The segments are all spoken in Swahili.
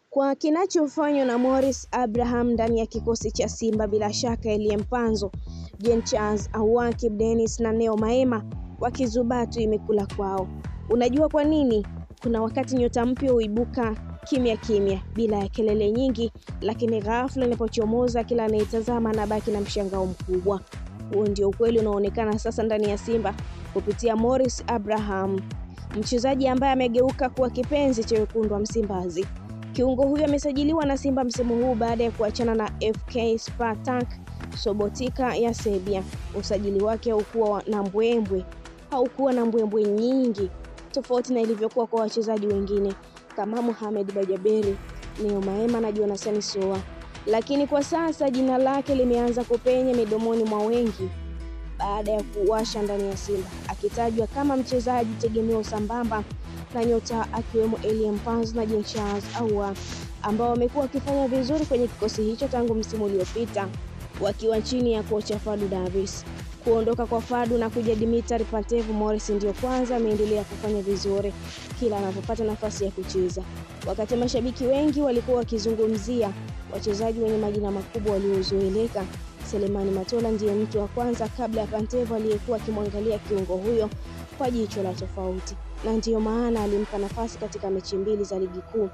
Kwa kinachofanywa na Morris Abraham ndani ya kikosi cha Simba, bila shaka Elie Mpanzu, Jean Charles Ahoua, Kibu Denis na Neo Maema wakizubatu imekula kwao. Unajua kwa nini? Kuna wakati nyota mpya huibuka kimya kimya bila ya kelele nyingi, lakini ghafla inapochomoza kila anayetazama anabaki na mshangao mkubwa. Huo ndio ukweli unaonekana sasa ndani ya Simba kupitia Morris Abraham, mchezaji ambaye amegeuka kuwa kipenzi cha wekundu wa Msimbazi. Kiungo huyo amesajiliwa na Simba msimu huu baada ya kuachana na FK Spartak Subotica ya Serbia. Usajili wake haukuwa na mbwembwe nyingi, tofauti na ilivyokuwa kwa wachezaji wengine kama Mohamed Bajaberi, Neo Maema na Jonathan Soa. Lakini kwa sasa jina lake limeanza kupenya midomoni mwa wengi baada ya kuwasha ndani ya Simba, akitajwa kama mchezaji tegemeo sambamba na nyota akiwemo Elie Mpanzu na Jean Charles Ahoua, ambao wamekuwa wakifanya vizuri kwenye kikosi hicho tangu msimu uliopita wakiwa chini ya kocha Fadlu Davis. Kuondoka kwa Fadlu na kuja Dimitar Pantev, Morris ndio kwanza ameendelea kufanya vizuri kila anapopata nafasi ya kucheza. Wakati mashabiki wengi walikuwa wakizungumzia wachezaji wenye majina makubwa waliozoeleka, Selemani Matola ndiye mtu wa kwanza kabla ya Pantev aliyekuwa akimwangalia kiungo huyo kwa jicho la tofauti, na ndiyo maana alimpa nafasi katika mechi 2 za ligi kuu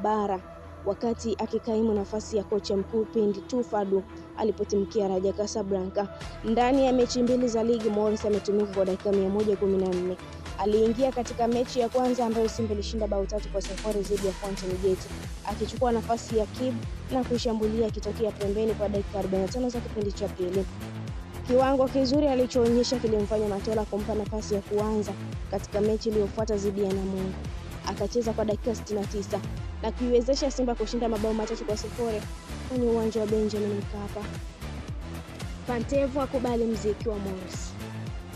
bara, wakati akikaimu nafasi ya kocha mkuu pindi tu Fadlu alipotimkia Raja Casablanca. Ndani ya mechi 2 za ligi, Morris ametumika kwa dakika 114. Aliingia katika mechi ya kwanza ambayo Simba ilishinda bao 3-0 dhidi ya Fountain Gate, akichukua nafasi ya Kibu na kushambulia akitokea pembeni kwa dakika 45 za kipindi cha pili. Kiwango kizuri alichoonyesha kilimfanya Matola kumpa nafasi ya kuanza katika mechi iliyofuata dhidi ya Namungo. Akacheza kwa dakika 69 na kuiwezesha Simba kushinda mabao 3-0 kwenye uwanja wa Benjamin Mkapa. Pantev akubali mziki wa Morris.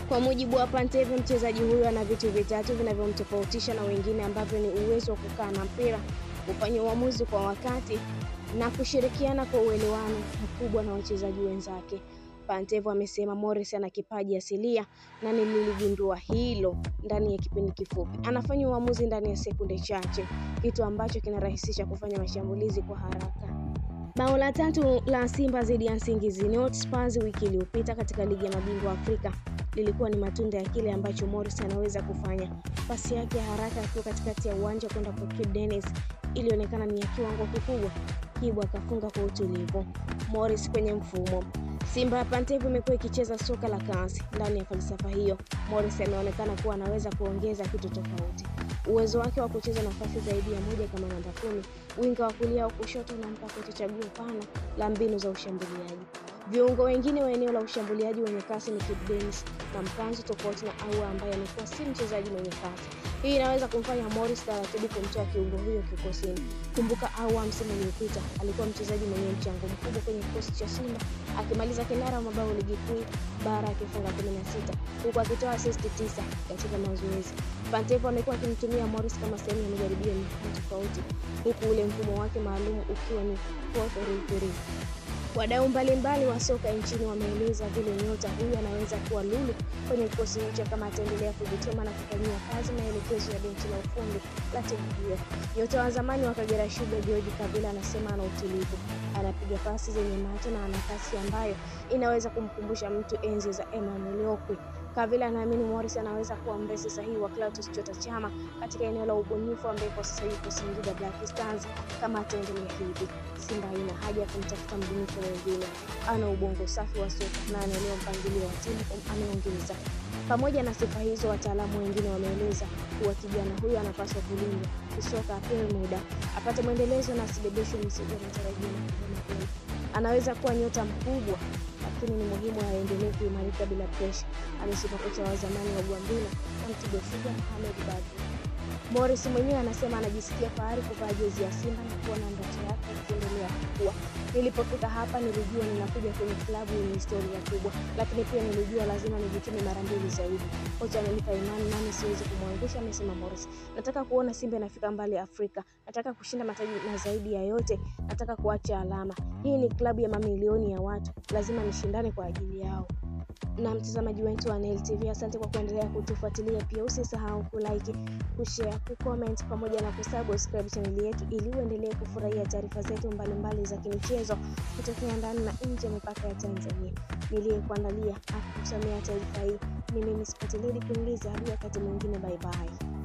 Kwa mujibu wa Pantev, mchezaji huyo ana vitu vitatu vinavyomtofautisha na wengine, ambavyo ni uwezo wa kukaa na mpira, kufanya uamuzi kwa wakati na kushirikiana kwa uelewano mkubwa na wachezaji wenzake. Pantev amesema Morris ana kipaji asilia na niligundua hilo ndani ya kipindi kifupi. Anafanya uamuzi ndani ya sekunde chache, kitu ambacho kinarahisisha kufanya mashambulizi kwa haraka. Bao la 3 la Simba dhidi ya Nsingizini Hotspurs wiki iliyopita katika ligi ya mabingwa Afrika lilikuwa ni matunda ya kile ambacho Morris anaweza kufanya. Pasi yake ya haraka akiwa katikati ya uwanja kwenda kwa Kibu Denis ilionekana ni ya kiwango kikubwa. Kibu akafunga kwa utulivu. Morris kwenye mfumo. Simba ya Pantev imekuwa ikicheza soka la kasi. Ndani ya falsafa hiyo, Morris ameonekana kuwa anaweza kuongeza kitu tofauti. Uwezo wake wa kucheza nafasi zaidi ya moja kama namba 10, winga wa kulia au kushoto, na mpaka chaguo pana la mbinu za ushambuliaji. Viungo wengine wa eneo la ushambuliaji wenye kasi ni Kibu Denis na Mpanzu, tofauti na Ahoua ambaye amekuwa si mchezaji mwenye kasi. Hii inaweza kumfanya Morris taratibu kumtoa kiungo huyo kikosini. Kumbuka Ahoua msimu uliopita alikuwa mchezaji mwenye mchango mkubwa kwenye kikosi cha Simba, akimaliza kinara wa mabao ligi kuu bara akifunga 16 huku akitoa assist 9 katika mazoezi. Pantev amekuwa akimtumia Morris kama sehemu ya majaribio tofauti, huku ule mfumo wake maalum ukiwa ni 4-3-3. Wadau mbalimbali wa soka nchini wameeleza vile nyota huyu anaweza kuwa lulu kwenye kikosi hicho kama ataendelea kujituma na kufanyia kazi maelekezo ya benchi la ufundi la timu hiyo. Nyota wa zamani wa Kagera Sugar George Kavila anasema ana utulivu, anapiga pasi zenye macho na ana kasi ambayo inaweza kumkumbusha mtu enzi za Emmanuel Okwi. Kavila anaamini Morris anaweza kuwa mresi sahihi wa Clatous Chota Chama katika eneo la ubunifu, ambaye kwa sasa yuko Singida Black Stars. Kama ataendelea hivi, Simba haina haja ya kumtafuta mbunifu mwingine. Ana ubongo safi wa soka na anaelewa mpangilio wa timu, ameongeza. Pamoja na sifa hizo, wataalamu wengine wameeleza kuwa kijana huyo anapaswa kulindwa kisoka, apewe muda, apate mwendelezo na asibebeshwe mzigo unaotarajiwa na mapema. Anaweza kuwa nyota mkubwa, lakini ni muhimu aendelee kuimarika bila pressure, amesema kocha wa zamani wa Gwambina na Mtibwa Sugar Mohamed Badru. Morris mwenyewe anasema anajisikia fahari kuvaa jezi ya Simba na kuona ndoto yake ikiendelea kukua. Nilipofika hapa nilijua ninakuja kwenye klabu yenye historia kubwa, lakini pia nilijua lazima nijitume mara 2 zaidi. Kocha amenipa imani nami siwezi kumwangusha, amesema Morris. Nataka kuona Simba inafika mbali Afrika. Nataka kushinda mataji na zaidi ya yote, nataka kuacha alama. Hii ni klabu ya mamilioni ya watu. Lazima nishindane kwa ajili yao. Na mtazamaji wetu wa Nile TV, asante kwa kuendelea kutufuatilia. Pia usisahau kulike, kushare, kucomment pamoja na kusubscribe channel yetu ili uendelee kufurahia taarifa zetu mbalimbali za kimichezo kutoka ndani na nje ya mipaka ya Tanzania. Niliyekuandalia akusomea taarifa hii ni mimi Sport Lady Kuingiza. Hadi wakati mwingine, bye bye.